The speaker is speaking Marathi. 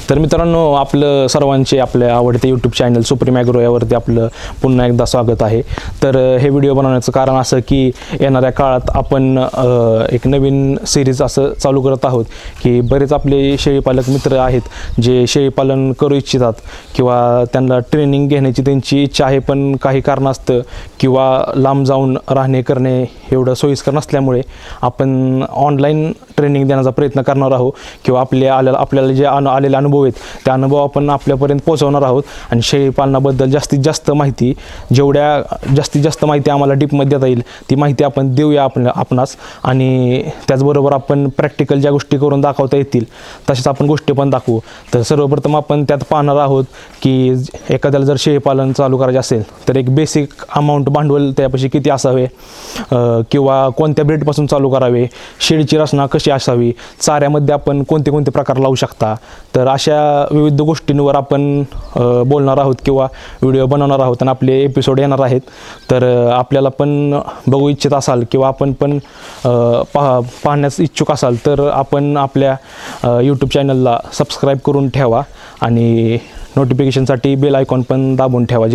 तर मित्रांनो, आपलं सर्वांचे आपल्या आवडते यूट्यूब चॅनल सुप्रीम ॲग्रो यावरती आपलं पुन्हा एकदा स्वागत आहे. तर हे व्हिडिओ बनवण्याचं कारण असं की येणाऱ्या काळात आपण एक नवीन सिरीज असं चालू करत आहोत की बरेच आपले शेळीपालक मित्र आहेत जे शेळीपालन करू इच्छितात किंवा त्यांना ट्रेनिंग घेण्याची त्यांची इच्छा आहे, पण काही कारणास्तव किंवा लांब जाऊन राहणे करणे एवढं सोयीस्कर नसल्यामुळे आपण ऑनलाईन ट्रेनिंग देण्याचा प्रयत्न करणार आहोत किंवा आपल्याला जे आलेले अनुभव आहेत त्या अनुभव आपण आपल्यापर्यंत पोहोचवणार आहोत. आणि शेळीपालनाबद्दल जास्तीत जास्त माहिती, जास्तीत जास्त माहिती आम्हाला डीपमध्ये देता येईल ती माहिती आपण देऊया आपणास. आणि त्याचबरोबर आपण प्रॅक्टिकल ज्या गोष्टी करून दाखवता येतील तशाच आपण गोष्टी पण दाखवू. तर सर्वप्रथम आपण त्यात पाहणार आहोत की एखाद्याला जर शेळीपालन चालू करायचे असेल तर एक बेसिक अमाऊंट भांडवल त्यापाशी किती असावे किंवा कोणत्या ब्रीडपासून चालू करावे, शेळीची रचना कशी असावी, चाऱ्यामध्ये आपण कोणते कोणते प्रकार लावू शकता. तर अशा विविध गोष्टींवर आपण बोलणार आहोत किंवा व्हिडिओ बनवणार आहोत आणि आपले एपिसोड येणार आहेत. तर आपल्याला पण बघू इच्छित असाल किंवा आपण पण पाहण्यास इच्छुक असाल तर आपण आपल्या यूट्यूब चॅनलला सबस्क्राईब करून ठेवा आणि नोटिफिकेशनसाठी बेल आयकॉन पण दाबून ठेवा,